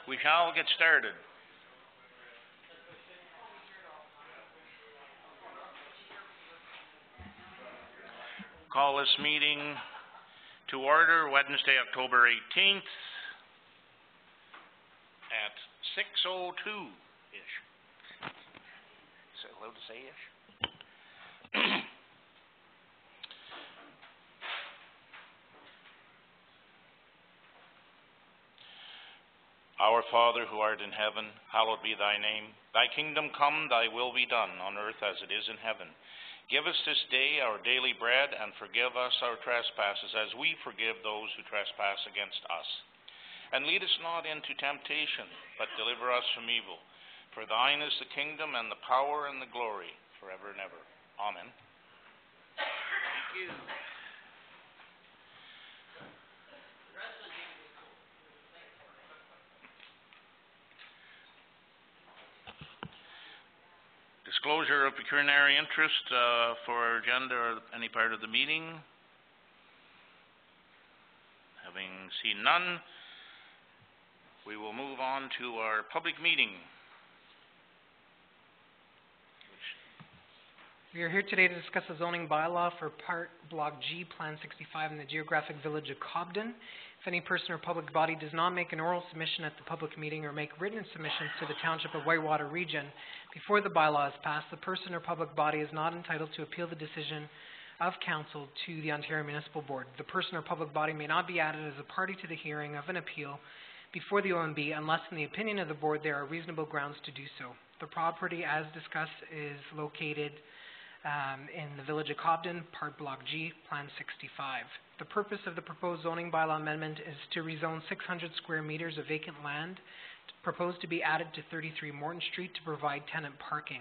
We shall get started. Call this meeting to order Wednesday, October 18th at 6:02-ish. Is it allowed to say ish? Our Father, who art in heaven, hallowed be thy name. Thy kingdom come, thy will be done, on earth as it is in heaven. Give us this day our daily bread, and forgive us our trespasses, as we forgive those who trespass against us. And lead us not into temptation, but deliver us from evil. For thine is the kingdom, and the power, and the glory, forever and ever. Amen. Thank you. Disclosure of pecuniary interest for our agenda or any part of the meeting. Having seen none, we will move on to our public meeting. We are here today to discuss the zoning bylaw for Part Block G, Plan 65 in the geographic village of Cobden. If any person or public body does not make an oral submission at the public meeting or make written submissions to the Township of Whitewater Region before the bylaw is passed, the person or public body is not entitled to appeal the decision of council to the Ontario Municipal Board. The person or public body may not be added as a party to the hearing of an appeal before the OMB unless, in the opinion of the board, there are reasonable grounds to do so. The property, as discussed, is located in the village of Cobden, Part Block G, Plan 65. The purpose of the proposed zoning bylaw amendment is to rezone 600 square meters of vacant land proposed to be added to 33 Morton Street to provide tenant parking.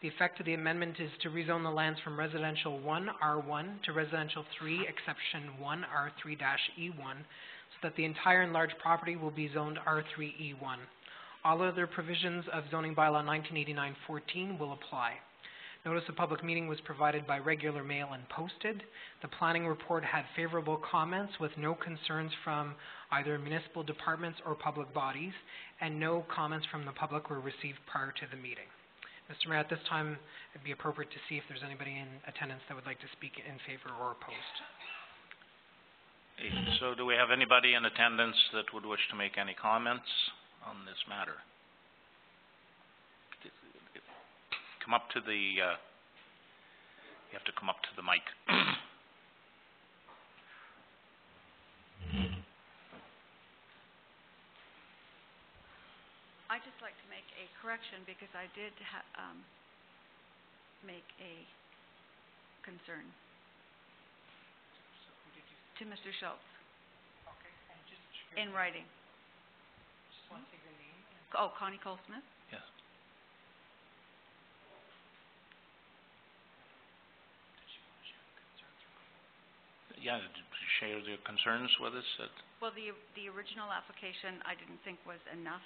The effect of the amendment is to rezone the lands from Residential 1, R1, to Residential 3, Exception 1, R3-E1, so that the entire enlarged property will be zoned R3-E1. All other provisions of zoning bylaw 1989-14 will apply. Notice of public meeting was provided by regular mail and posted. The planning report had favorable comments with no concerns from either municipal departments or public bodies, and no comments from the public were received prior to the meeting. Mr. Mayor, at this time, it'd be appropriate to see if there's anybody in attendance that would like to speak in favor or opposed. So do we have anybody in attendance that would wish to make any comments on this matter? Come up to the, you have to come up to the mic. I'd just like to make a correction because I did make a concern to Mr. Schultz. Okay, and just in writing. Just want to say your name. Oh, Connie Cole-Smith? Yes. Yeah, did you share your concerns with us? Well, the original application I didn't think was enough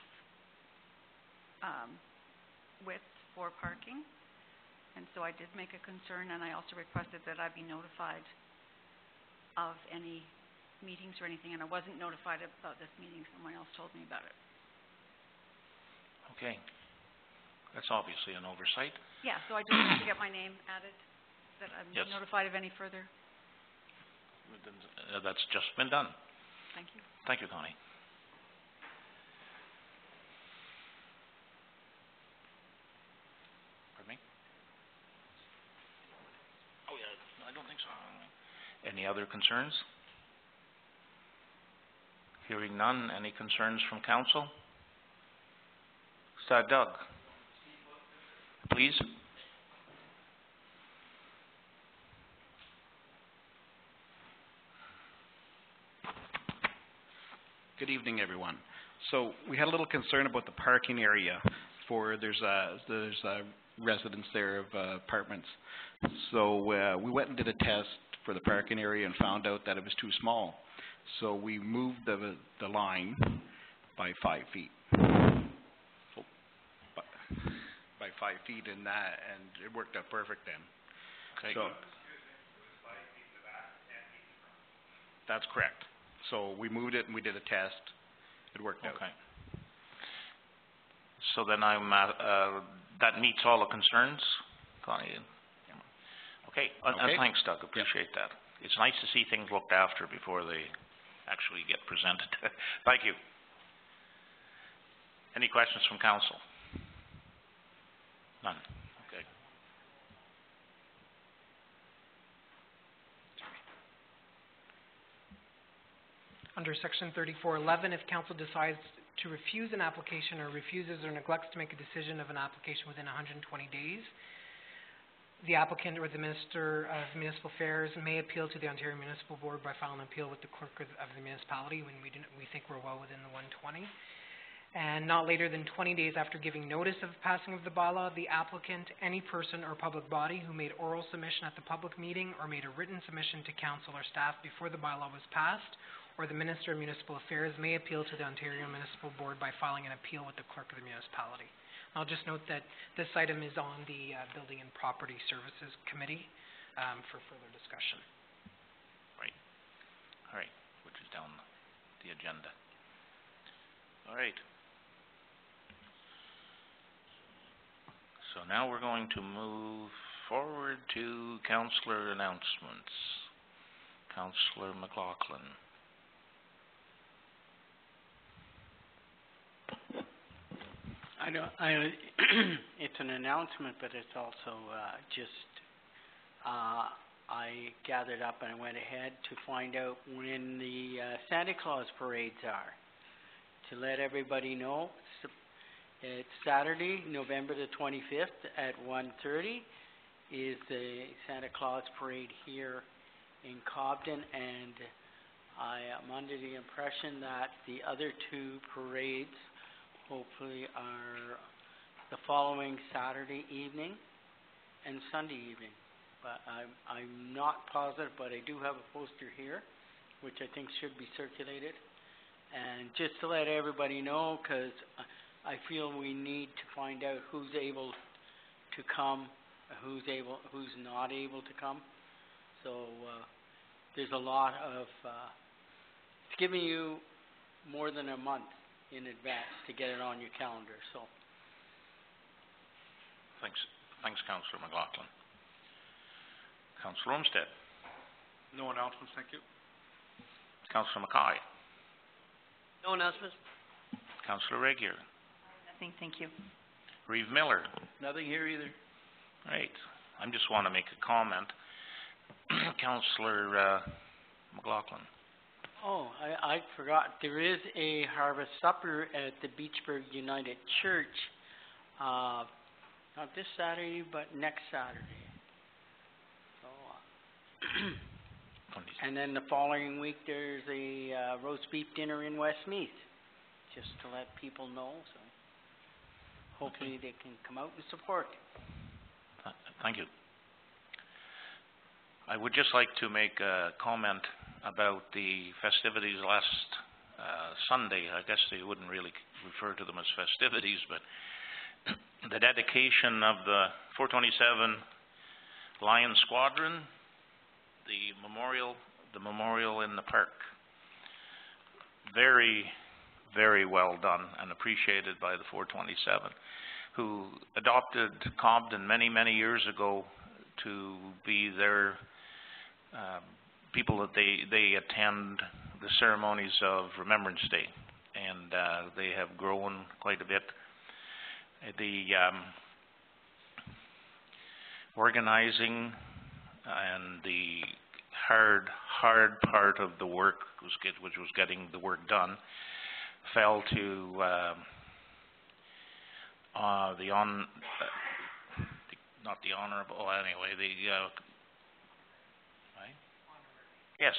width for parking, and so I did make a concern, and I also requested that I be notified of any meetings or anything, and I wasn't notified about this meeting. Someone else told me about it. Okay. That's obviously an oversight. Yeah, so I just wanted to get my name added, that I'm Yes. notified of any further. That's just been done. Thank you. Thank you, Connie. Pardon me? Oh, yeah, I don't think so. Any other concerns? Hearing none, any concerns from council? Doug, please. Good evening, everyone. So we had a little concern about the parking area for there's residents there of apartments. So we went and did a test for the parking area and found out that it was too small. So we moved the line by 5 feet. By 5 feet in that, and it worked out perfect then. Okay. So that's correct. So we moved it and we did a test. It worked out. Okay. So then that meets all the concerns, Connie? Okay, Okay. thanks, Doug, appreciate that. It's nice to see things looked after before they actually get presented. Thank you. Any questions from council? None, okay. Under section 3411, if council decides to refuse an application or refuses or neglects to make a decision of an application within 120 days, the applicant or the Minister of Municipal Affairs may appeal to the Ontario Municipal Board by filing an appeal with the clerk of the municipality when we think we're well within the 120. And not later than 20 days after giving notice of passing of the bylaw, the applicant, any person or public body who made oral submission at the public meeting or made a written submission to council or staff before the bylaw was passed, or the Minister of Municipal Affairs may appeal to the Ontario Municipal Board by filing an appeal with the clerk of the municipality. I'll just note that this item is on the Building and Property Services Committee for further discussion. Right. All right, which is down the agenda. All right. So now we're going to move forward to councillor announcements. Councillor McLaughlin. It's an announcement, but it's also I gathered up and I went ahead to find out when the Santa Claus parades are. To let everybody know, it's Saturday, November the 25th at 1:30 is the Santa Claus parade here in Cobden, and I am under the impression that the other two parades hopefully are the following Saturday evening and Sunday evening. But I'm not positive, but I do have a poster here, which I think should be circulated. And just to let everybody know, because I feel we need to find out who's able to come, who's not able to come. So there's a lot of, it's giving you more than a month in advance to get it on your calendar, so. Thanks, Councillor McLaughlin. Councillor Olmsted. No announcements, thank you. Councillor Mackay. No announcements. Councillor Regier. Nothing, thank you. Reeve Miller. Nothing here either. Right. I just want to make a comment. Councillor McLaughlin. Oh, I forgot. There is a harvest supper at the Beachburg United Church, not this Saturday, but next Saturday. So, and then the following week there's a roast beef dinner in Westmeath, just to let people know. So hopefully they can come out and support. Thank you. I would just like to make a comment about the festivities last Sunday. I guess they wouldn't really refer to them as festivities, but the dedication of the 427 Lion Squadron, the memorial in the park. Very, very well done and appreciated by the 427, who adopted Cobden many, many years ago to be their people that they attend the ceremonies of Remembrance Day, and they have grown quite a bit. The organizing and the hard part of the work, which was getting the work done, fell to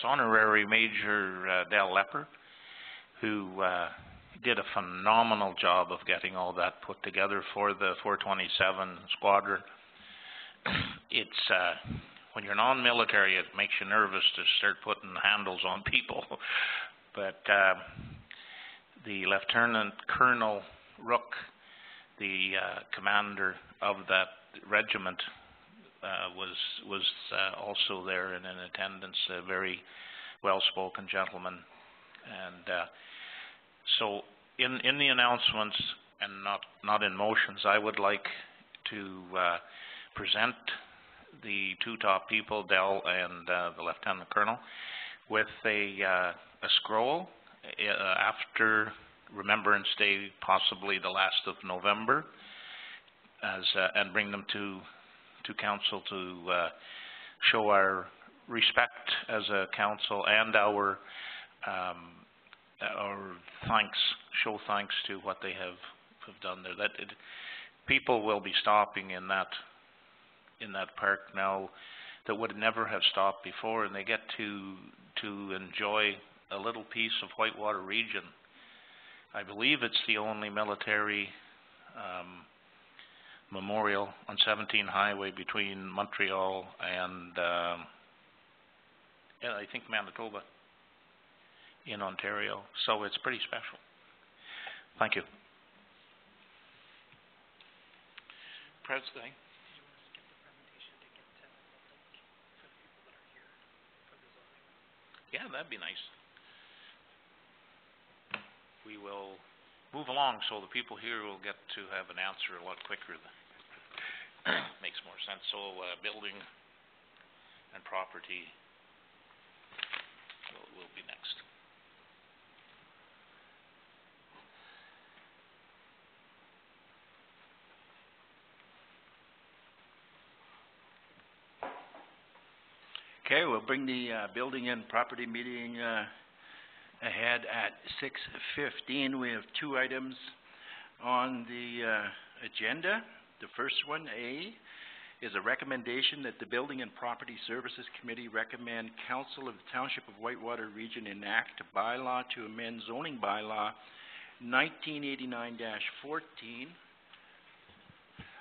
Honorary Major Del Lepper, who did a phenomenal job of getting all that put together for the 427 Squadron. It's when you're non-military, it makes you nervous to start putting handles on people. But the Lieutenant Colonel Rook, the commander of that regiment, was also there and in attendance, a very well-spoken gentleman. And so in the announcements and not in motions, I would like to present the two top people, Del and the Lieutenant Colonel, with a scroll after Remembrance Day, possibly the last of November, and bring them to council to show our respect as a council and our thanks, show thanks to what they have done there. People will be stopping in that park now that would never have stopped before, and they get to enjoy a little piece of Whitewater Region. I believe it's the only military memorial on 17 Highway between Montreal and I think Manitoba in Ontario. So it's pretty special. Thank you. President. Yeah, that'd be nice. We will move along so the people here will get to have an answer a lot quicker. Makes more sense. So building and property will be next. Okay, we'll bring the building and property meeting ahead at 6:15. We have two items on the agenda. The first one, A, is a recommendation that the Building and Property Services Committee recommend Council of the Township of Whitewater Region enact a bylaw to amend zoning bylaw 1989-14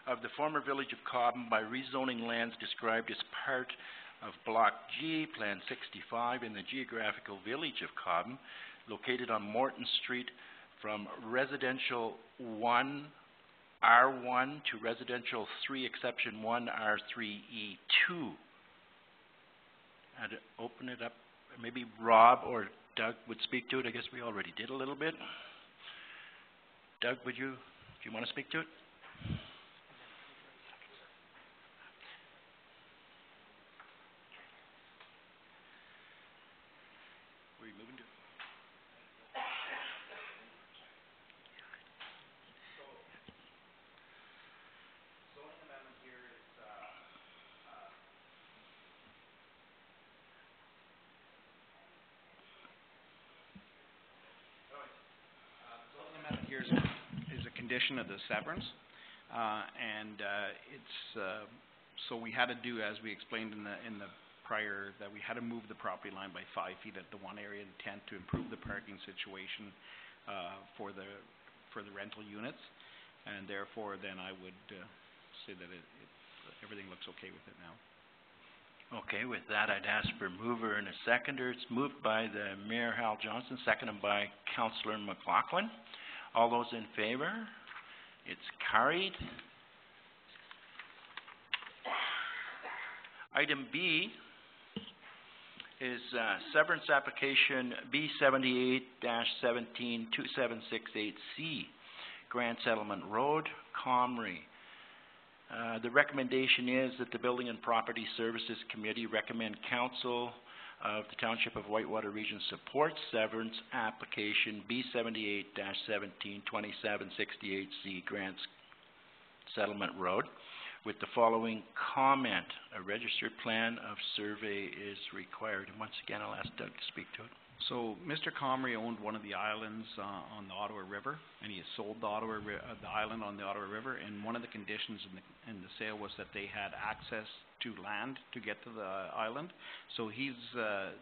of the former Village of Cobham by rezoning lands described as part of Block G, Plan 65 in the geographical village of Cobham, located on Morton Street from Residential 1 R1 to Residential 3 Exception 1 R3E2. I'd open it up. Maybe Rob or Doug would speak to it. I guess we already did a little bit. Doug, do you want to speak to it? Condition of the severance, so we had to do, as we explained in the prior, that we had to move the property line by 5 feet at the one area of the tent to improve the parking situation for the rental units, and therefore then I would say that everything looks okay with it now. Okay, with that I'd ask for a mover and a seconder. It's moved by the Mayor Hal Johnson, seconded by Councillor McLaughlin. All those in favor? It's carried. Item B is severance application B78-172768C, Grand Settlement Road, Comrie. The recommendation is that the Building and Property Services Committee recommend Council of the Township of Whitewater Region supports severance application B78-172768C, Grants Settlement Road, with the following comment: a registered plan of survey is required. And once again, I'll ask Doug to speak to it. So Mr. Comrie owned one of the islands on the Ottawa River, and he has sold the island on the Ottawa River, and one of the conditions in the sale was that they had access to land to get to the island. So he's to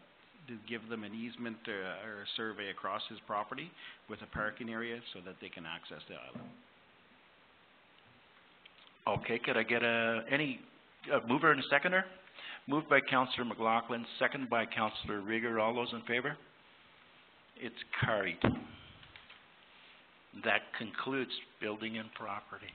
give them an easement or a survey across his property with a parking area so that they can access the island. Okay, could I get any mover and a seconder? Moved by Councillor McLaughlin, seconded by Councillor Rieger. All those in favor? It's carried. That concludes building and property.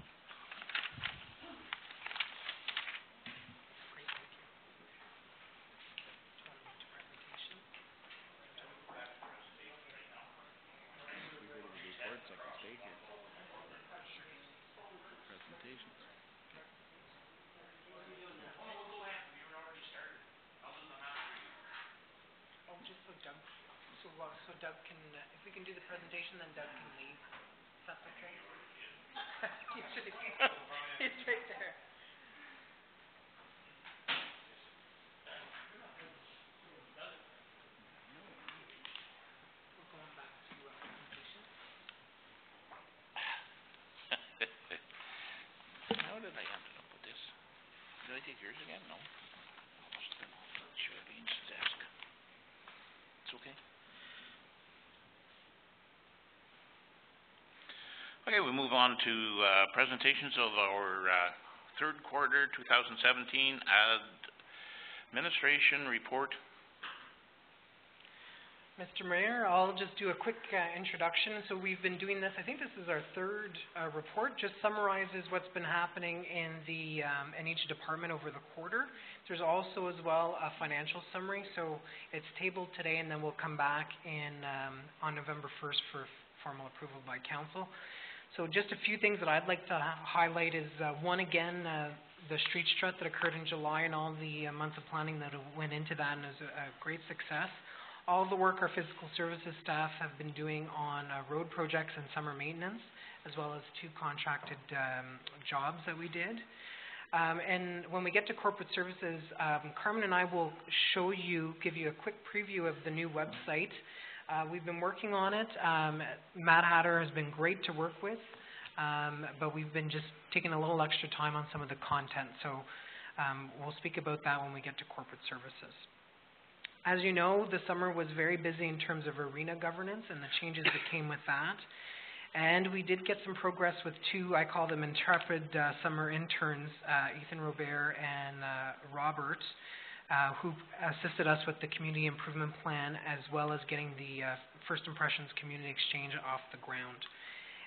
presentations. Oh, just so Doug, so Doug can, if we can do the presentation, then Doug can leave. If that's okay? It's right there. We're going back to presentation. How did I end up with this? Did I take yours again? No. Geraldine's desk. It's okay. Okay, we move on to presentations of our third quarter 2017 administration report. Mr. Mayor, I'll just do a quick introduction. So we've been doing this, I think this is our third report, just summarizes what's been happening in the in each department over the quarter. There's also as well a financial summary, so it's tabled today and then we'll come back in on November 1st for formal approval by council. So just a few things that I'd like to highlight is one, again, the street strut that occurred in July and all the months of planning that went into that, and is a great success. All the work our physical services staff have been doing on road projects and summer maintenance, as well as 2 contracted jobs that we did. And when we get to corporate services, Carmen and I will give you a quick preview of the new website. We've been working on it. Matt Hatter has been great to work with, but we've been just taking a little extra time on some of the content. So we'll speak about that when we get to corporate services. As you know, the summer was very busy in terms of arena governance and the changes that came with that. And we did get some progress with 2, I call them intrepid summer interns, Ethan Robert and Robert, who assisted us with the community improvement plan, as well as getting the First Impressions community exchange off the ground.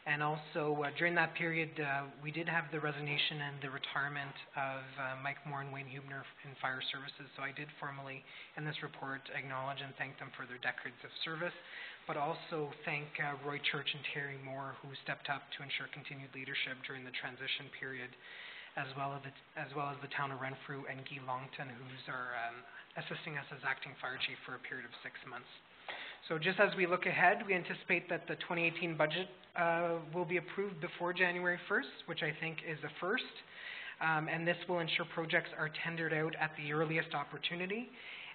And also, during that period, we did have the resignation and the retirement of Mike Moore and Wayne Hubner in fire services. So I did formally, in this report, acknowledge and thank them for their decades of service, but also thank Roy Church and Terry Moore, who stepped up to ensure continued leadership during the transition period, as well as the town of Renfrew and Guy Longton, who's assisting us as acting fire chief for a period of 6 months. So just as we look ahead, we anticipate that the 2018 budget will be approved before January 1st, which I think is a first. And this will ensure projects are tendered out at the earliest opportunity.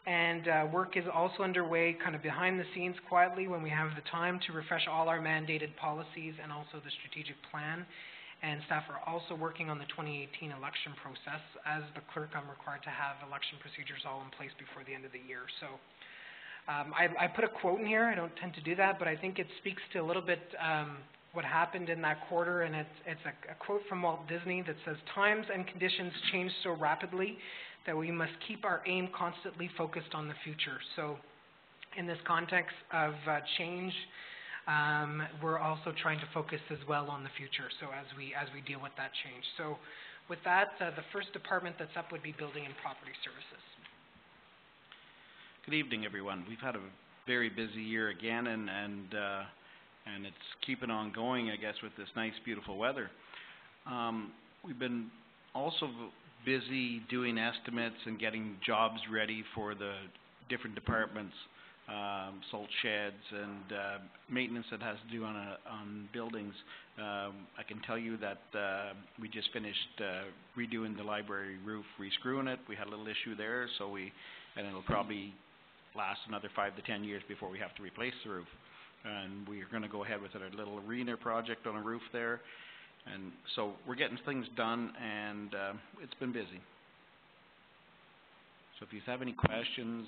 And work is also underway kind of behind the scenes quietly when we have the time to refresh all our mandated policies and also the strategic plan. And staff are also working on the 2018 election process. As the clerk, I'm required to have election procedures all in place before the end of the year. So I put a quote in here. I don't tend to do that, but I think it speaks to a little bit what happened in that quarter, and it's a quote from Walt Disney that says, "Times and conditions change so rapidly that we must keep our aim constantly focused on the future." So in this context of change, we're also trying to focus as well on the future, so as we deal with that change. So with that, the first department that's up would be Building and Property Services. Good evening, everyone. We've had a very busy year again, and it's keeping on going, I guess, with this nice, beautiful weather. We've been also busy doing estimates and getting jobs ready for the different departments, salt sheds and maintenance that has to do on buildings. I can tell you that we just finished redoing the library roof, re-screwing it. We had a little issue there, and it'll probably last another 5 to 10 years before we have to replace the roof. And we're going to go ahead with a little arena project on a roof there. And so we're getting things done, and it's been busy. So if you have any questions,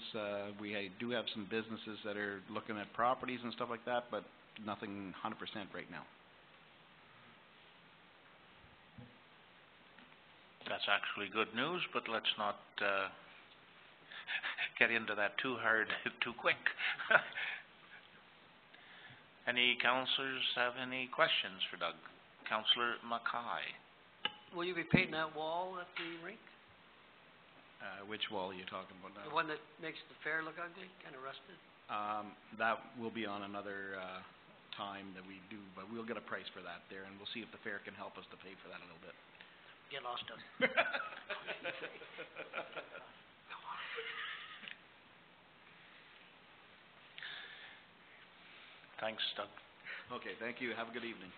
we do have some businesses that are looking at properties and stuff like that, but nothing 100% right now. That's actually good news, but let's not get into that too hard, too quick. Any councillors have any questions for Doug? Councillor Mackay. Will you be painting that wall at the rink? Which wall are you talking about now? The one that makes the fair look ugly, kind of rusted? That will be on another time that we do, but we'll get a price for that there, and we'll see if the fair can help us to pay for that a little bit. Get lost, Doug. Thanks, Doug. Okay, thank you. Have a good evening.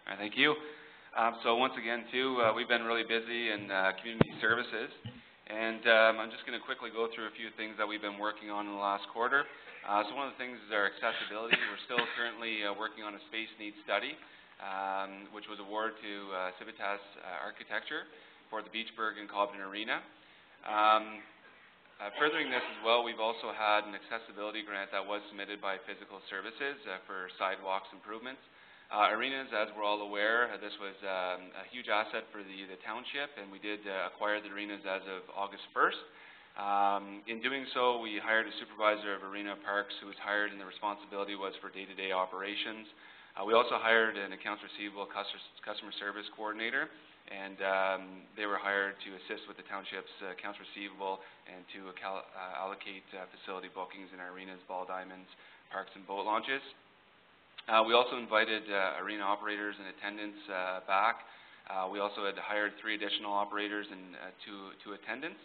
All right, thank you. So once again, too, we've been really busy in community services, and I'm just going to quickly go through a few things that we've been working on in the last quarter. So one of the things is our accessibility. We're still currently working on a space needs study, which was awarded to Civitas Architecture for the Beachburg and Cobden Arena. Furthering this as well, we've also had an accessibility grant that was submitted by Physical Services for sidewalks improvements. Arenas, as we're all aware, this was a huge asset for the township, and we did acquire the arenas as of August 1st. In doing so, we hired a supervisor of arena parks who was hired, and the responsibility was for day-to-day operations. We also hired an accounts receivable customer service coordinator, and they were hired to assist with the township's accounts receivable and to allocate facility bookings in our arenas, ball diamonds, parks, and boat launches. We also invited arena operators and attendants back. We also had hired 3 additional operators and 2 attendants.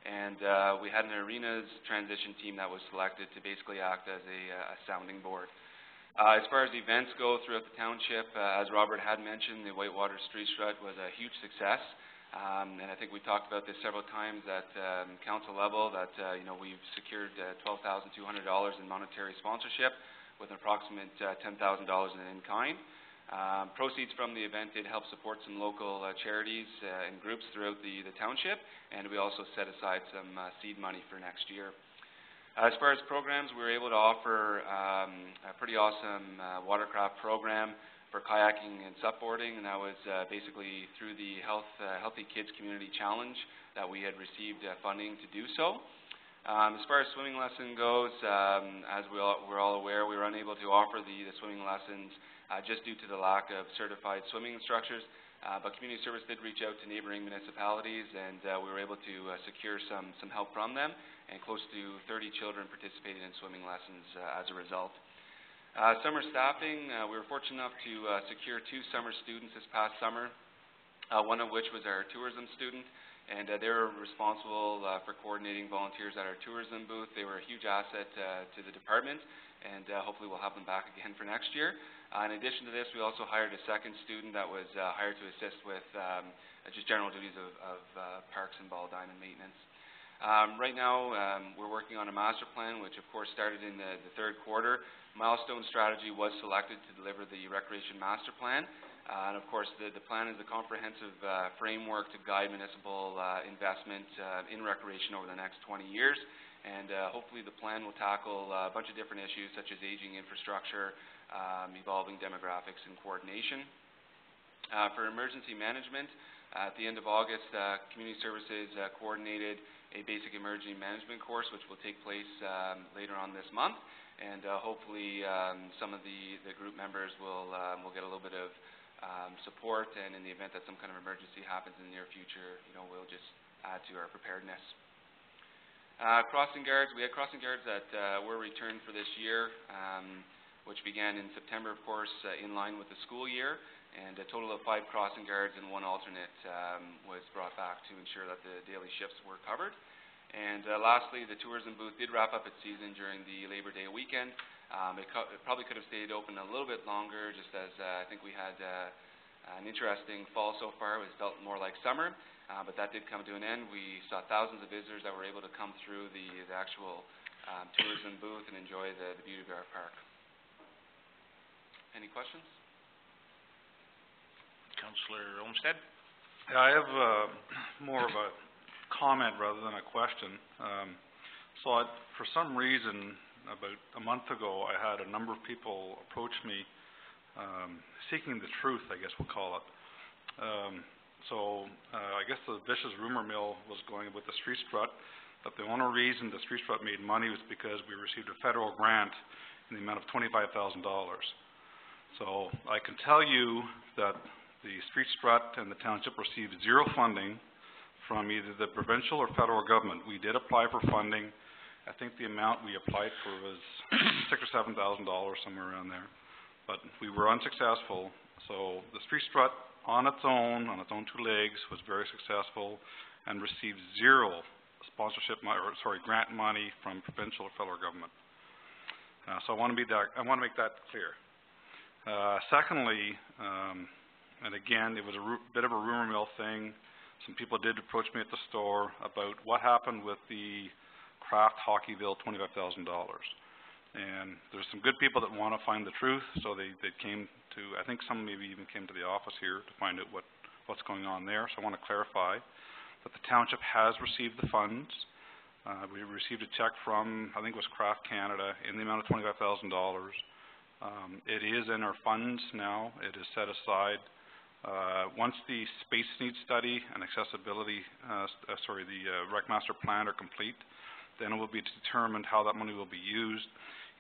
And we had an arenas transition team that was selected to basically act as a sounding board. As far as events go throughout the township, as Robert had mentioned, the Whitewater Street Strut was a huge success. And I think we talked about this several times at council level that we've secured $12,200 in monetary sponsorship, with an approximate $10,000 in kind. Proceeds from the event did help support some local charities and groups throughout the township, and we also set aside some seed money for next year. As far as programs, we were able to offer a pretty awesome watercraft program for kayaking and supboarding, and that was basically through the Healthy Kids Community Challenge that we had received funding to do so. As far as swimming lesson goes, as we're all aware, we were unable to offer the swimming lessons just due to the lack of certified swimming instructors, but Community Service did reach out to neighboring municipalities, and we were able to secure some help from them, and close to 30 children participated in swimming lessons as a result. Summer staffing, we were fortunate enough to secure 2 summer students this past summer, one of which was our tourism student. And they were responsible for coordinating volunteers at our tourism booth. They were a huge asset to the department, and hopefully we'll have them back again for next year. In addition to this, we also hired a second student that was hired to assist with just general duties of parks and ball diamond maintenance. Right now, we're working on a master plan, which of course started in the 3rd quarter. Milestone strategy was selected to deliver the recreation master plan. And of course, the plan is a comprehensive framework to guide municipal investment in recreation over the next 20 years. And hopefully the plan will tackle a bunch of different issues such as aging infrastructure, evolving demographics, and coordination. For emergency management, at the end of August, Community Services coordinated a basic emergency management course, which will take place later on this month. And hopefully some of the group members will get a little bit of support, and in the event that some kind of emergency happens in the near future, we'll just add to our preparedness. Crossing guards, we had crossing guards that were returned for this year, which began in September, of course, in line with the school year, and a total of 5 crossing guards and 1 alternate was brought back to ensure that the daily shifts were covered. And lastly, the tourism booth did wrap up its season during the Labor Day weekend. It probably could have stayed open a little bit longer, just as I think we had an interesting fall so far. It felt more like summer, but that did come to an end. We saw thousands of visitors that were able to come through the actual tourism booth and enjoy the beauty of our park. Any questions? Councillor Olmsted? Yeah, I have more of a comment rather than a question. For some reason, about a month ago, I had a number of people approach me seeking the truth, I guess we'll call it. I guess the vicious rumor mill was going with the street strut, that the only reason the street strut made money was because we received a federal grant in the amount of $25,000. So I can tell you that the street strut and the township received 0 funding from either the provincial or federal government. We did apply for funding, I think the amount we applied for was $6,000 or $7,000, somewhere around there. But we were unsuccessful, so the street strut on its own two legs, was very successful and received zero grant money from provincial or federal government. So I want to make that clear. Secondly, and again, it was a bit of a rumor mill thing. Some people did approach me at the store about what happened with the Kraft hockey bill, $25,000. And there's some good people that want to find the truth, so they came to, I think some maybe even came to the office here to find out what's going on there. So I want to clarify that the township has received the funds. We received a check from, I think it was Kraft Canada, in the amount of $25,000. It is in our funds now. It is set aside. Once the space needs study and accessibility, the Rec Master Plan are complete, then it will be determined how that money will be used.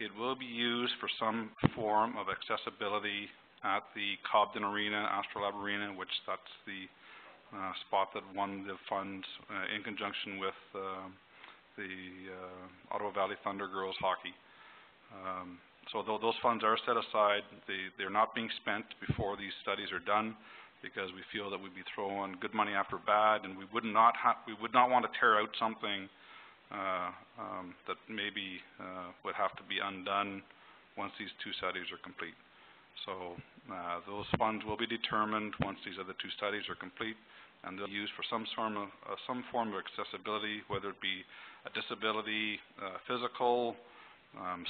It will be used for some form of accessibility at the Cobden Arena, Astrolabe Arena, which that's the spot that won the funds in conjunction with the Ottawa Valley Thunder Girls Hockey. So those funds are set aside. They're not being spent before these studies are done, because we feel that we'd be throwing good money after bad, and we would not want to tear out something that maybe would have to be undone once these two studies are complete. So those funds will be determined once these other two studies are complete, and they'll be used for some form of accessibility, whether it be a disability, physical,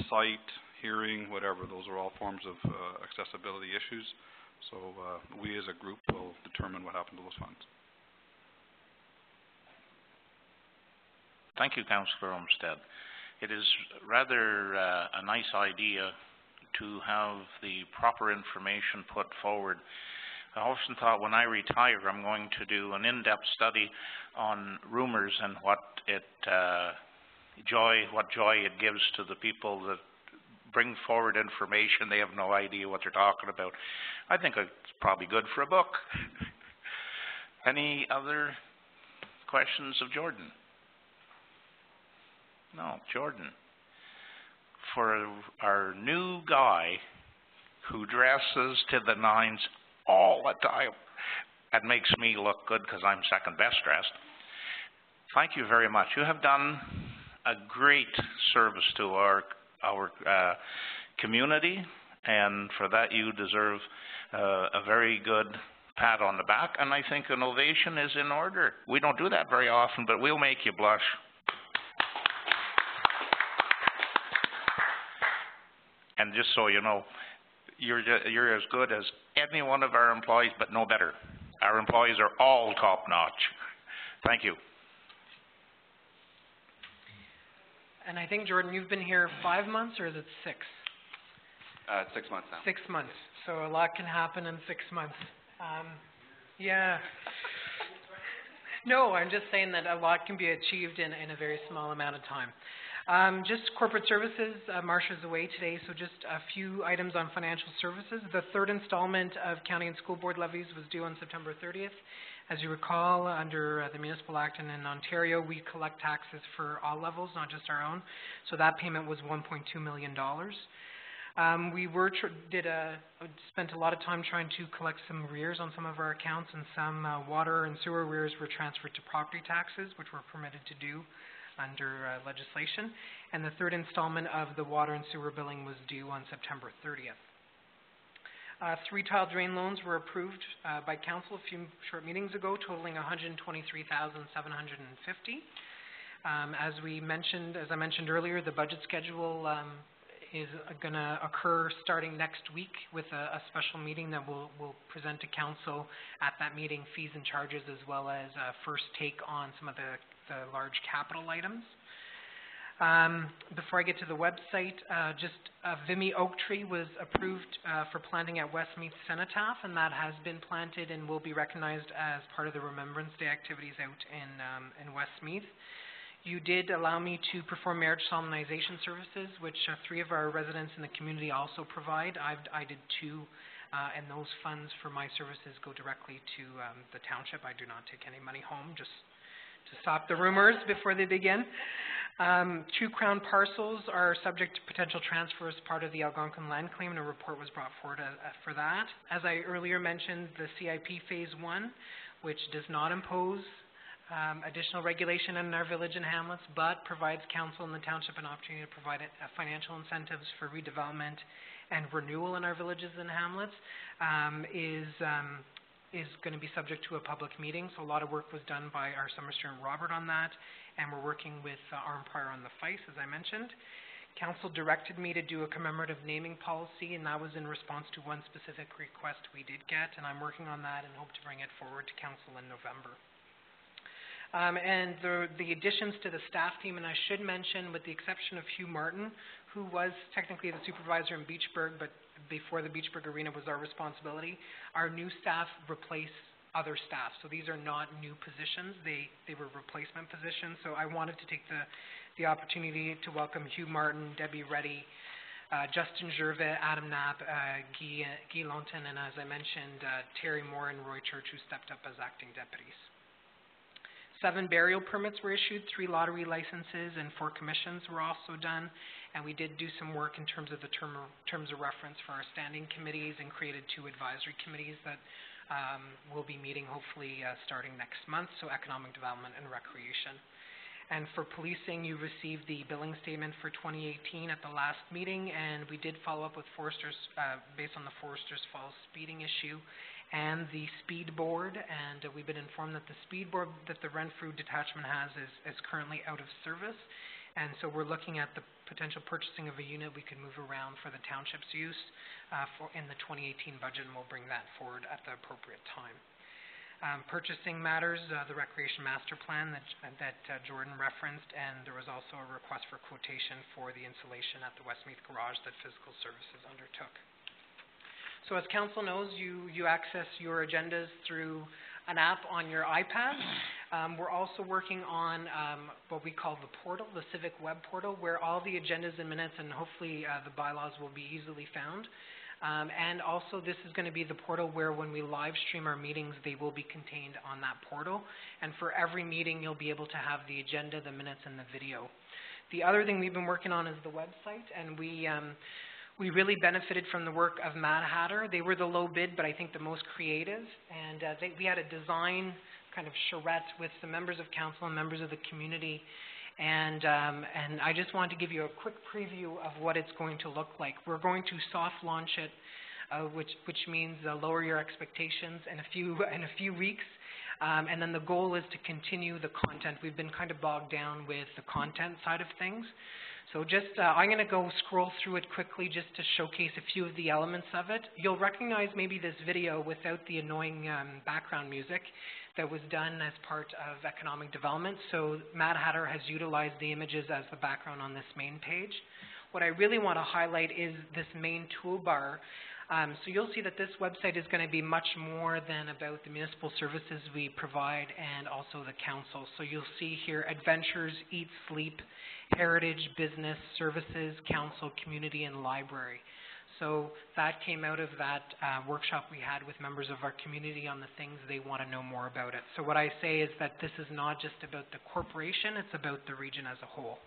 sight, hearing, whatever. Those are all forms of accessibility issues. So we as a group will determine what happened to those funds. Thank you, Councillor Olmsted. It is rather a nice idea to have the proper information put forward. I often thought when I retire, I'm going to do an in-depth study on rumors and what joy it gives to the people that bring forward information. They have no idea what they're talking about. I think it's probably good for a book. Any other questions of Jordan? No, Jordan. For our new guy who dresses to the nines all the time, that makes me look good because I'm second best dressed. Thank you very much. You have done a great service to our community, and for that you deserve a very good pat on the back, and I think an ovation is in order. We don't do that very often, but we'll make you blush. And just so you know, you're as good as any one of our employees, but no better. Our employees are all top-notch. Thank you. And I think, Jordan, you've been here 5 months, or is it 6? 6 months now. 6 months. So a lot can happen in 6 months. Yeah. No, I'm just saying that a lot can be achieved in a very small amount of time. Just corporate services, Marcia's away today, so just a few items on financial services. The third installment of county and school board levies was due on September 30th. As you recall, under the Municipal Act and in Ontario, we collect taxes for all levels, not just our own. So that payment was $1.2 million. We spent a lot of time trying to collect some arrears on some of our accounts, and some water and sewer arrears were transferred to property taxes, which we're permitted to do under legislation. And the third installment of the water and sewer billing was due on September 30th. 3 tile drain loans were approved by council a few short meetings ago, totaling $123,750. As I mentioned earlier, the budget schedule is going to occur starting next week with a special meeting that we'll present to council at that meeting, fees and charges, as well as a first take on some of the large capital items. Before I get to the website, just a Vimy oak tree was approved for planting at Westmeath Cenotaph, and that has been planted and will be recognized as part of the Remembrance Day activities out in Westmeath. You did allow me to perform marriage solemnization services, which 3 of our residents in the community also provide. I did 2, and those funds for my services go directly to the township. I do not take any money home, just to stop the rumors before they begin. Two Crown parcels are subject to potential transfer as part of the Algonquin land claim, and a report was brought forward for that. As I earlier mentioned, the CIP Phase 1, which does not impose additional regulation in our village and hamlets, but provides council and the township an opportunity to provide financial incentives for redevelopment and renewal in our villages and hamlets, is going to be subject to a public meeting. So a lot of work was done by our Somerset and Robert on that, and we're working with Armpire on the FICE, as I mentioned. Council directed me to do a commemorative naming policy, and that was in response to one specific request we did get, and I'm working on that and hope to bring it forward to council in November. And the additions to the staff team, and I should mention, with the exception of Hugh Martin, who was technically the supervisor in Beachburg, but before the Beachburg Arena was our responsibility, our new staff replace other staff. So these are not new positions. They were replacement positions. So I wanted to take the opportunity to welcome Hugh Martin, Debbie Reddy, Justin Gervais, Adam Knapp, Guy Lonton, and as I mentioned, Terry Moore and Roy Church, who stepped up as acting deputies. 7 burial permits were issued, 3 lottery licenses, and 4 commissions were also done. And we did do some work in terms of the terms of reference for our standing committees, and created 2 advisory committees that will be meeting hopefully starting next month, so economic development and recreation. And for policing, you received the billing statement for 2018 at the last meeting, and we did follow up with Foresters based on the Foresters Falls speeding issue and the speed board, and we've been informed that the speed board that the Renfrew detachment has is currently out of service, and so we're looking at the potential purchasing of a unit we could move around for the township's use in the 2018 budget, and we'll bring that forward at the appropriate time. Purchasing matters, the Recreation Master Plan that Jordan referenced, and there was also a request for quotation for the insulation at the Westmeath Garage that Physical Services undertook. So as council knows, you access your agendas through an app on your iPad. We're also working on what we call the portal, the Civic Web Portal, where all the agendas and minutes and hopefully the bylaws will be easily found. And also this is going to be the portal where when we live stream our meetings, they will be contained on that portal. And for every meeting, you'll be able to have the agenda, the minutes, and the video. The other thing we've been working on is the website, and we really benefited from the work of Mad Hatter. They were the low bid, but I think the most creative. And we had a design kind of charrette with some members of council and members of the community. And I just wanted to give you a quick preview of what it's going to look like. We're going to soft launch it, which means lower your expectations in a few weeks. And then the goal is to continue the content. We've been kind of bogged down with the content side of things. So just, I'm going to go scroll through it quickly just to showcase a few of the elements of it. You'll recognize maybe this video without the annoying background music that was done as part of economic development. So Mad Hatter has utilized the images as the background on this main page. What I really want to highlight is this main toolbar. So you'll see that this website is going to be much more than about the municipal services we provide and also the council. So you'll see here adventures, eat, sleep, heritage, business, services, council, community, and library. So that came out of that workshop we had with members of our community on the things they want to know more about it. So what I say is that this is not just about the corporation, it's about the region as a whole.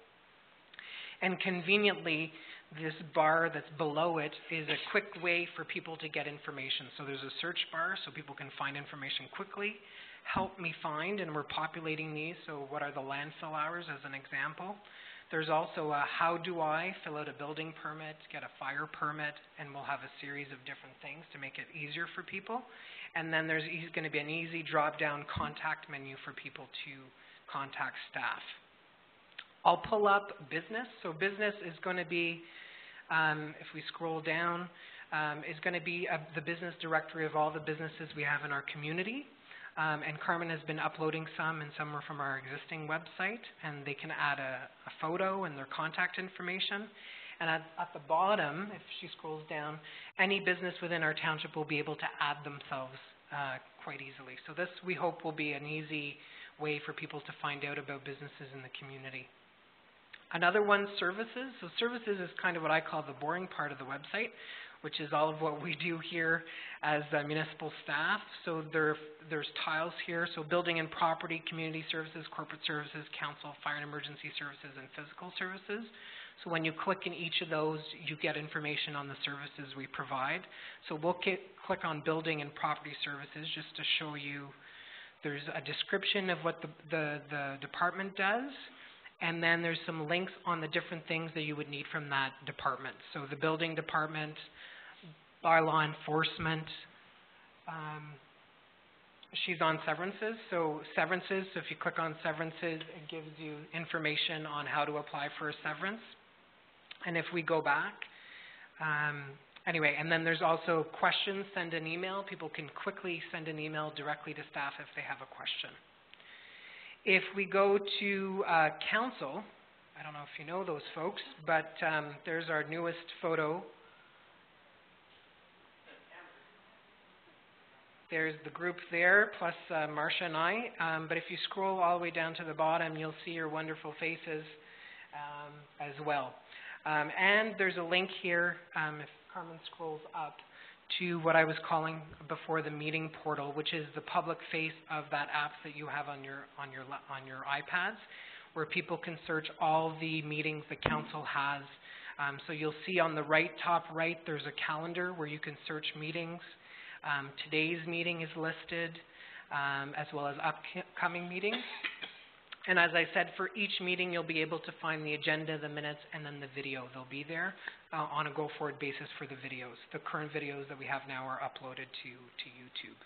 And conveniently, this bar that's below it is a quick way for people to get information. So there's a search bar so people can find information quickly. Help me find, and we're populating these. So what are the landfill hours as an example? There's also a how do I fill out a building permit, get a fire permit, and we'll have a series of different things to make it easier for people. And then there's going to be an easy drop-down contact menu for people to contact staff. I'll pull up business. So business is going to be, if we scroll down, is going to be the business directory of all the businesses we have in our community. And Carmen has been uploading some, and some are from our existing website, and they can add a photo and their contact information. And at the bottom, if she scrolls down, any business within our township will be able to add themselves quite easily. So this, we hope, will be an easy way for people to find out about businesses in the community. Another one, services. So services is kind of what I call the boring part of the website, which is all of what we do here as municipal staff. So there's tiles here, so building and property, community services, corporate services, council, fire and emergency services, and physical services. So when you click in each of those, you get information on the services we provide. So we'll click on building and property services just to show you there's a description of what the department does, and then there's some links on the different things that you would need from that department. So the building department, bylaw enforcement, she's on severances. So severances, so if you click on severances, it gives you information on how to apply for a severance. And if we go back, anyway, and then there's also questions, send an email. People can quickly send an email directly to staff if they have a question. If we go to council, I don't know if you know those folks, but there's our newest photo. There's the group there, plus Marcia and I. But if you scroll all the way down to the bottom, you'll see your wonderful faces as well. And there's a link here, if Carmen scrolls up, to what I was calling before the meeting portal, which is the public face of that app that you have on your iPads, where people can search all the meetings the council has. So you'll see on the top right, there's a calendar where you can search meetings. Today's meeting is listed, as well as upcoming meetings. And as I said, for each meeting, you'll be able to find the agenda, the minutes, and then the video. They'll be there on a go-forward basis for the videos. The current videos that we have now are uploaded to YouTube.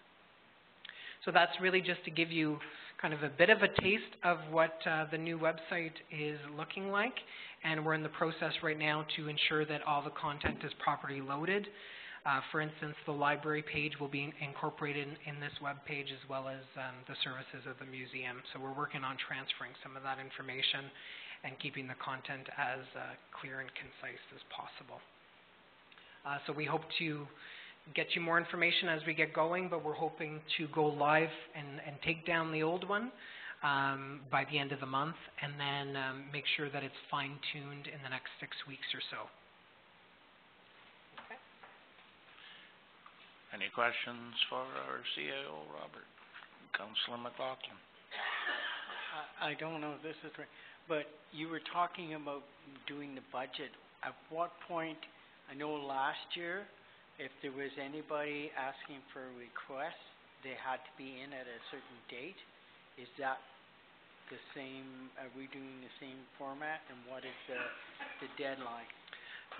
So that's really just to give you kind of a bit of a taste of what the new website is looking like. And we're in the process right now to ensure that all the content is properly loaded. For instance, the library page will be incorporated in this web page, as well as the services of the museum. So we're working on transferring some of that information and keeping the content as clear and concise as possible. So we hope to get you more information as we get going, but we're hoping to go live and take down the old one by the end of the month, and then make sure that it's fine-tuned in the next 6 weeks or so. Any questions for our CAO, Robert? Councillor McLaughlin. I don't know if this is right, but you were talking about doing the budget. At what point, I know last year, if there was anybody asking for a request, they had to be in at a certain date. Is that the same, are we doing the same format, and what is the deadline?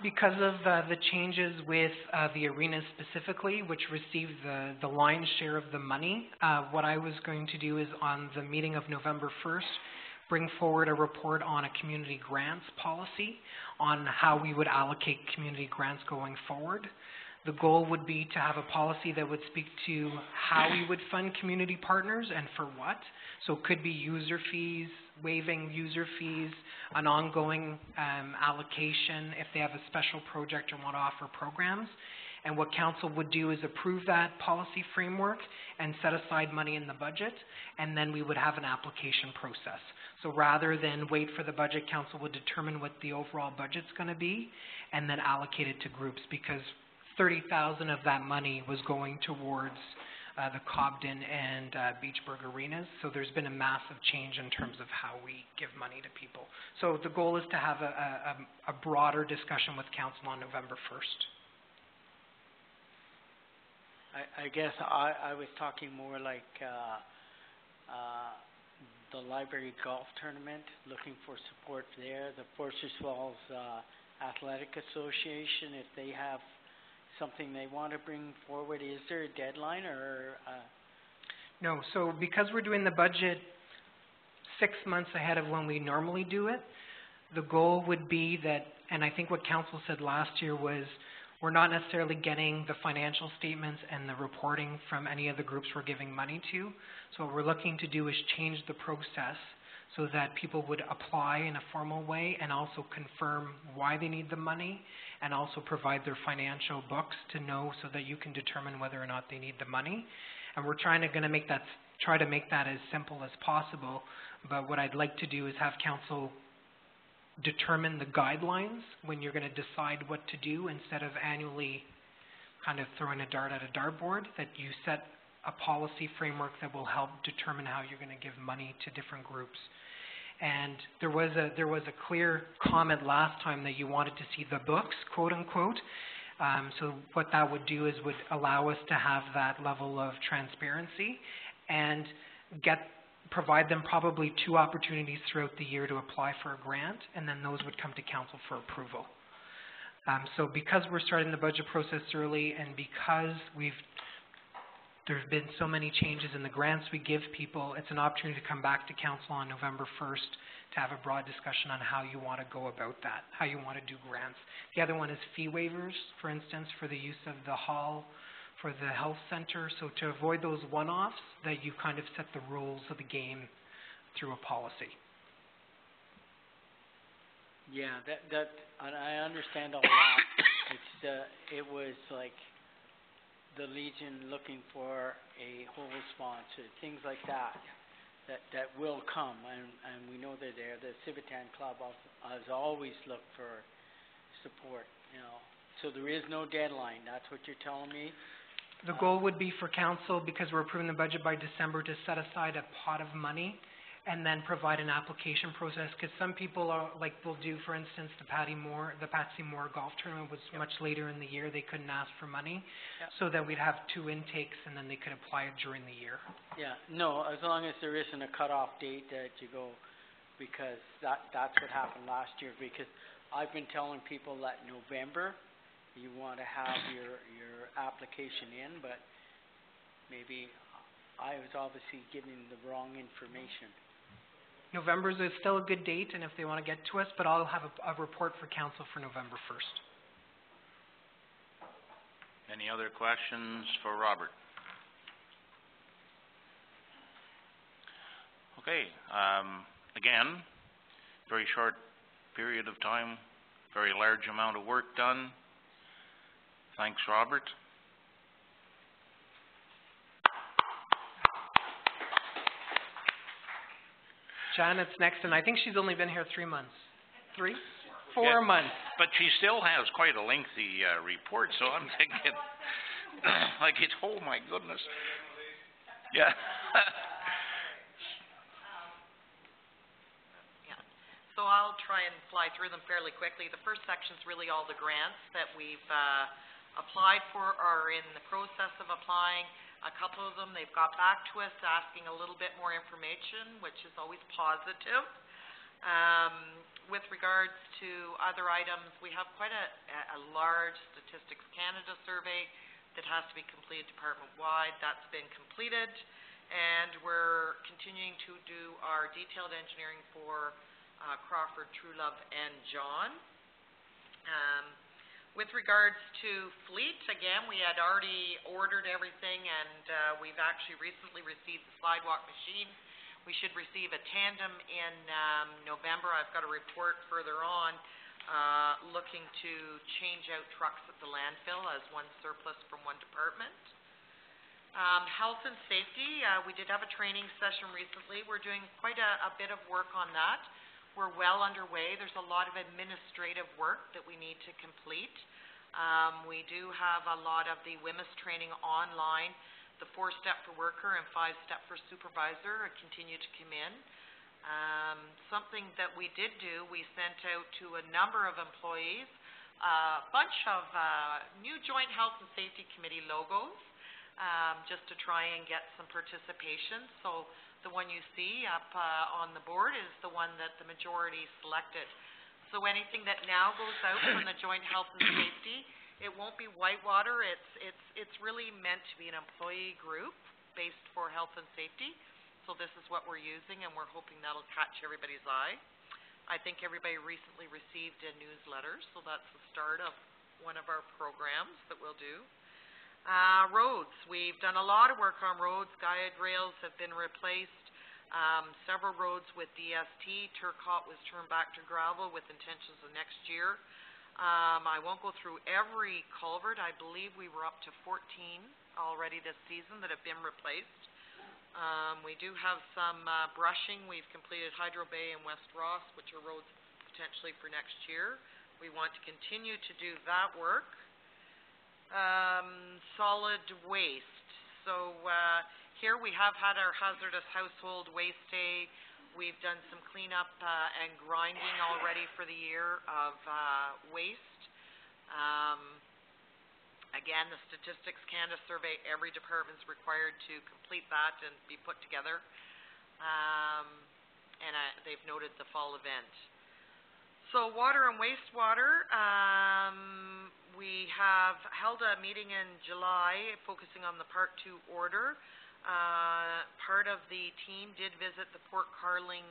Because of the changes with the arena specifically, which received the lion's share of the money, what I was going to do is on the meeting of November 1st, bring forward a report on a community grants policy on how we would allocate community grants going forward. The goal would be to have a policy that would speak to how we would fund community partners and for what. So it could be user fees, waiving user fees, an ongoing allocation if they have a special project or want to offer programs. And what council would do is approve that policy framework and set aside money in the budget, and then we would have an application process. So rather than wait for the budget, council would determine what the overall budget's going to be and then allocate it to groups, because 30,000 of that money was going towards the Cobden and Beachburg arenas. So there's been a massive change in terms of how we give money to people. So the goal is to have a broader discussion with council on November 1st. I guess I was talking more like the library golf tournament, looking for support there. The Fortress Falls Athletic Association, if they have something they want to bring forward, is there a deadline or? No, so because we're doing the budget 6 months ahead of when we normally do it, the goal would be that, and I think what council said last year was, we're not necessarily getting the financial statements and the reporting from any of the groups we're giving money to. So what we're looking to do is change the process so that people would apply in a formal way and also confirm why they need the money, and also provide their financial books to know so that you can determine whether or not they need the money. And we're try to make that as simple as possible. But what I'd like to do is have council determine the guidelines when you're going to decide what to do instead of annually kind of throwing a dart at a dartboard, that you set a policy framework that will help determine how you're going to give money to different groups. And there was a clear comment last time that you wanted to see the books, quote unquote. So what that would do is would allow us to have that level of transparency and provide them probably 2 opportunities throughout the year to apply for a grant, and then those would come to council for approval. So because we're starting the budget process early, and because there's been so many changes in the grants we give people, it's an opportunity to come back to council on November 1st to have a broad discussion on how you want to go about that, how you want to do grants. The other one is fee waivers, for instance, for the use of the hall for the health center. So to avoid those one-offs, that you kind of set the rules of the game through a policy. Yeah, that and I understand all that. It was like the Legion looking for a whole sponsor, things like that will come, and we know they're there. The Civitan Club has always looked for support, you know. So there is no deadline. That's what you're telling me. The goal would be for council, because we're approving the budget by December, to set aside a pot of money and then provide an application process, because some people will do, for instance, the Patsy Moore golf tournament was much later in the year. They couldn't ask for money, so that we'd have 2 intakes and then they could apply it during the year. Yeah, no, as long as there isn't a cutoff date that you go, because that's what happened last year, because I've been telling people that November you want to have your application in, but maybe I was obviously giving the wrong information. November is still a good date, and if they want to get to us, but I'll have a report for council for November 1st. Any other questions for Robert? Okay, again, very short period of time, very large amount of work done. Thanks, Robert. Janet's next, and I think she's only been here 3 months. 3? 4 months. But she still has quite a lengthy report, so I'm thinking, oh my goodness. Yeah. So I'll try and fly through them fairly quickly. The first section is really all the grants that we've applied for, are in the process of applying. A couple of them, they've got back to us asking a little bit more information, which is always positive. With regards to other items, we have quite a large Statistics Canada survey that has to be completed department-wide. That's been completed, and we're continuing to do our detailed engineering for Crawford, True Love, and John. With regards to fleet, again, we had already ordered everything, and we've actually recently received the slidewalk machine. We should receive a tandem in November. I've got a report further on looking to change out trucks at the landfill as one surplus from one department. Health and safety, we did have a training session recently. We're doing quite a bit of work on that. We're well underway. There's a lot of administrative work that we need to complete. We do have a lot of the WHMIS training online. The 4-step for worker and 5-step for supervisor continue to come in. Something that we did do, we sent out to a number of employees a bunch of new Joint Health and Safety Committee logos, just to try and get some participation. So the one you see up on the board is the one that the majority selected. So anything that now goes out from the Joint Health and Safety, it won't be whitewater. It's really meant to be an employee group based for health and safety. So this is what we're using, and we're hoping that'll catch everybody's eye. I think everybody recently received a newsletter, so that's the start of one of our programs that we'll do. Roads. We've done a lot of work on roads. Guide rails have been replaced. Several roads with DST. Turcotte was turned back to gravel with intentions of next year. I won't go through every culvert. I believe we were up to 14 already this season that have been replaced. We do have some brushing. We've completed Hydro Bay and West Ross, which are roads potentially for next year. We want to continue to do that work. Solid waste. So, here we have had our hazardous household waste day. We've done some cleanup and grinding already for the year of waste. Again, the Statistics Canada survey, every department's required to complete that and be put together. And they've noted the fall event. So water and wastewater, we have held a meeting in July focusing on the Part 2 order. Part of the team did visit the Port Carling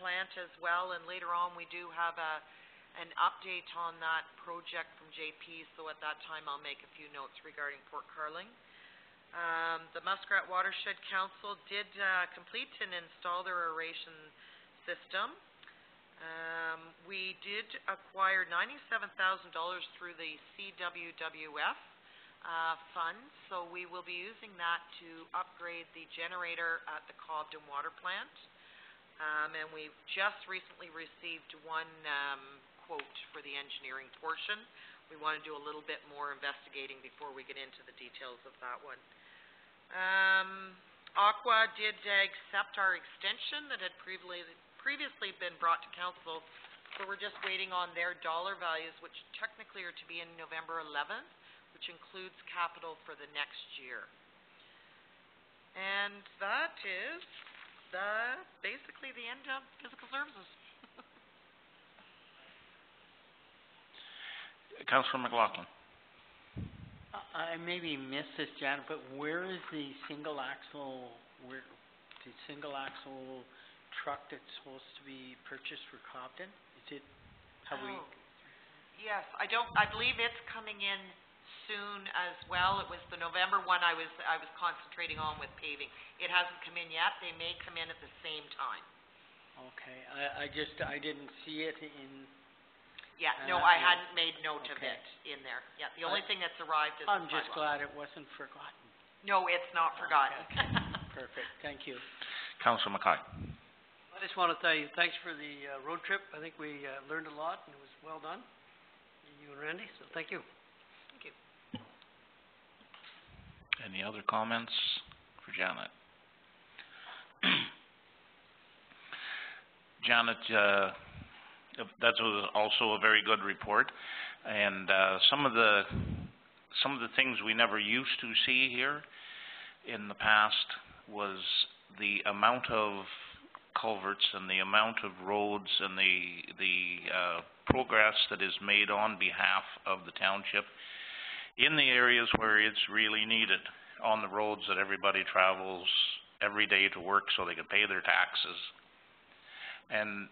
plant as well, and later on we do have an update on that project from JP, so at that time I'll make a few notes regarding Port Carling. The Muskrat Watershed Council did complete and install their aeration system. We did acquire $97,000 through the CWWF funds, so we will be using that to upgrade the generator at the Cobden Water Plant. And we've just recently received one quote for the engineering portion. We want to do a little bit more investigating before we get into the details of that one. Aqua did accept our extension that had previously been brought to council, so we're just waiting on their dollar values, which technically are to be in November 11th, which includes capital for the next year. And that is basically the end of physical services. Councillor McLaughlin. I maybe missed this, Janet, but where is the single axle truck that's supposed to be purchased for Cobden? Is it Yes, I believe it's coming in soon as well. It was the November one I was concentrating on with paving. It hasn't come in yet. They may come in at the same time. Okay, I didn't see it in. Yeah, no, I hadn't made note of it in there. Yeah, the only thing that's arrived is I'm just glad it wasn't forgotten. No, it's not forgotten. Okay. Perfect, thank you. Councillor Mackay. I just want to tell you, thanks for the road trip. I think we learned a lot, and it was well done, you and Randy, so thank you. Thank you. Any other comments for Janet? Janet, that was also a very good report, and some of the things we never used to see here in the past was the amount of culverts and the amount of roads and the progress that is made on behalf of the township in the areas where it's really needed, on the roads that everybody travels every day to work so they can pay their taxes. And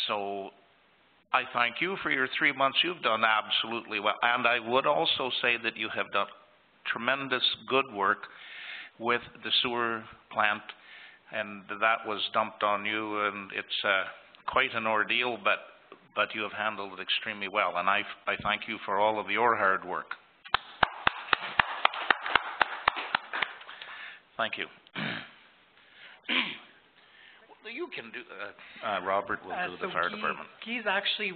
so I thank you for your 3 months. You've done absolutely well. And I would also say that you have done tremendous good work with the sewer plant, and that was dumped on you, and it's quite an ordeal, but you have handled it extremely well, and I thank you for all of your hard work. Thank you. You can do Robert will do the fire department. Guy's actually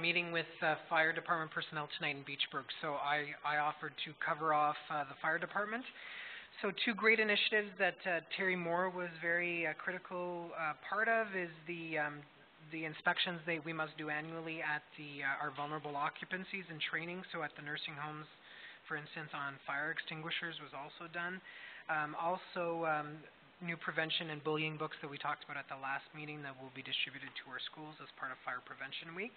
meeting with fire department personnel tonight in Beechburg, so I offered to cover off the fire department. So two great initiatives that Terry Moore was very critical part of is the inspections that we must do annually at our vulnerable occupancies and training. So at the nursing homes, for instance, on fire extinguishers was also done. New prevention and bullying books that we talked about at the last meeting that will be distributed to our schools as part of Fire Prevention Week.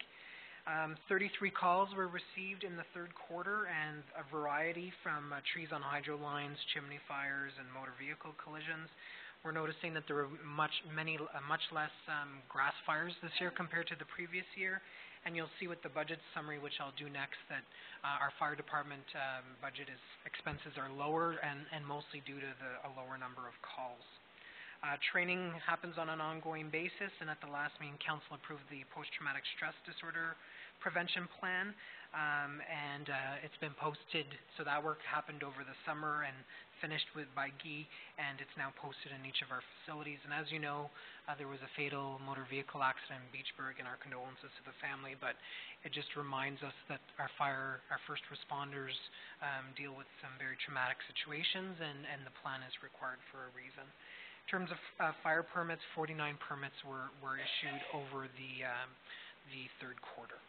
33 calls were received in the third quarter, and a variety from trees on hydro lines, chimney fires, and motor vehicle collisions. We're noticing that there were much less grass fires this year compared to the previous year, and you'll see with the budget summary, which I'll do next, that our fire department expenses are lower, and mostly due to a lower number of calls. Training happens on an ongoing basis, and at the last meeting, council approved the post-traumatic stress disorder prevention plan, and it's been posted, so that work happened over the summer and finished by Guy, and it's now posted in each of our facilities. And as you know, there was a fatal motor vehicle accident in Beachburg, and our condolences to the family, but it just reminds us that our first responders deal with some very traumatic situations, and the plan is required for a reason. In terms of fire permits, 49 permits were issued over the third quarter.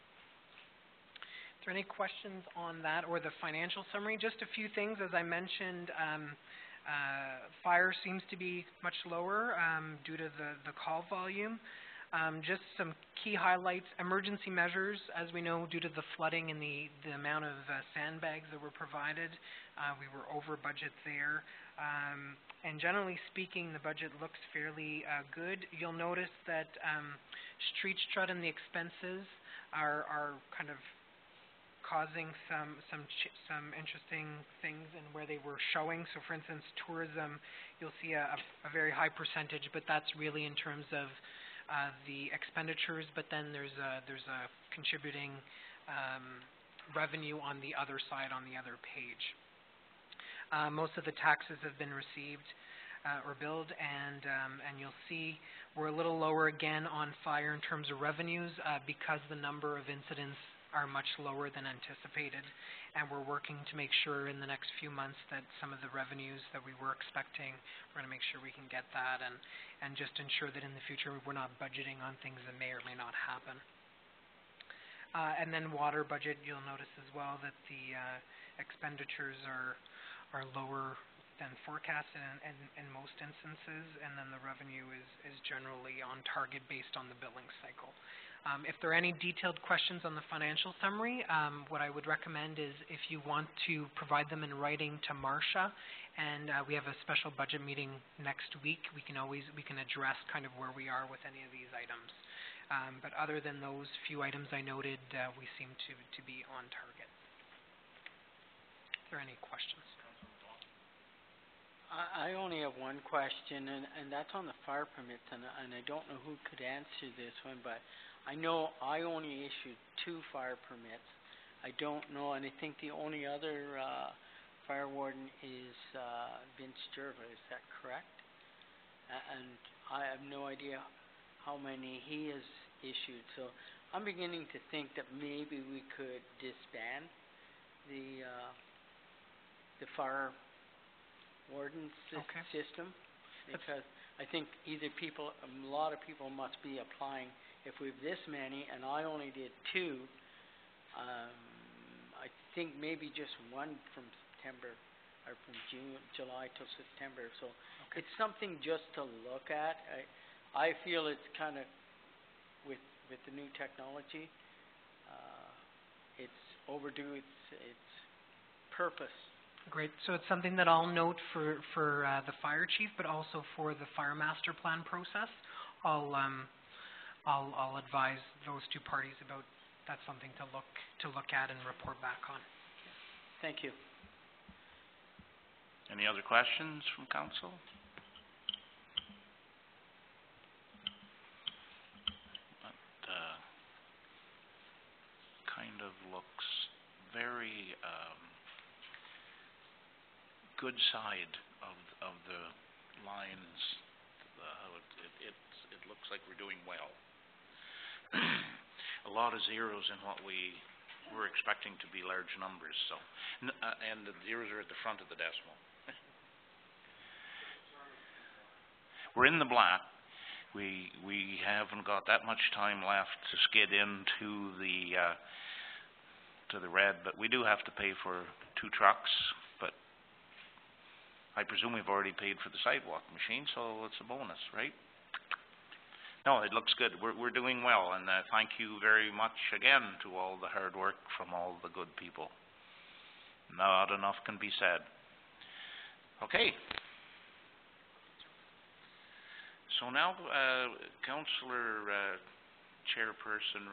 Is there any questions on that or the financial summary? Just a few things. As I mentioned, fire seems to be much lower due to the call volume. Just some key highlights. Emergency measures, as we know, due to the flooding and the amount of sandbags that were provided, we were over budget there. And generally speaking, the budget looks fairly good. You'll notice that street strut and the expenses are kind of causing some interesting things in where they were showing. So, for instance, tourism, you'll see a very high percentage, but that's really in terms of the expenditures. But then there's a contributing revenue on the other side, on the other page. Most of the taxes have been received or billed, and you'll see we're a little lower again on fire in terms of revenues because the number of incidents are much lower than anticipated, and we're working to make sure in the next few months that some of the revenues that we were expecting, we're going to make sure we can get that, and just ensure that in the future we're not budgeting on things that may or may not happen. And then water budget, you'll notice as well that the expenditures are lower than forecast in most instances, and then the revenue is generally on target based on the billing cycle. If there are any detailed questions on the financial summary, what I would recommend is if you want to provide them in writing to Marcia, and we have a special budget meeting next week, we can address kind of where we are with any of these items. But other than those few items I noted, we seem to be on target. Is there any questions? I only have one question, and that's on the fire permits, and I don't know who could answer this one, but I know I only issued 2 fire permits. I don't know, and I think the only other fire warden is Vince Jerva, is that correct? And I have no idea how many he has issued, so I'm beginning to think that maybe we could disband the fire warden system, because I think either a lot of people must be applying. If we have this many, and I only did 2, I think maybe just one from September, or from July till September. So it's something just to look at. I feel it's kind of, with the new technology, it's overdue its purpose. Great. So it's something that I'll note for the fire chief, but also for the fire master plan process. I'll advise those 2 parties about that's something to look at and report back on. Thank you. Any other questions from council? That kind of looks very good side of the lines. It looks like we're doing well. A lot of zeros in what we were expecting to be large numbers. So, and the zeros are at the front of the decimal. We're in the black. We haven't got that much time left to skid into the red, but we do have to pay for 2 trucks. But I presume we've already paid for the sidewalk machine, so it's a bonus, right? No, it looks good. We're doing well, and thank you very much again to all the hard work from all the good people. Not enough can be said. Okay. So now, Councillor Chairperson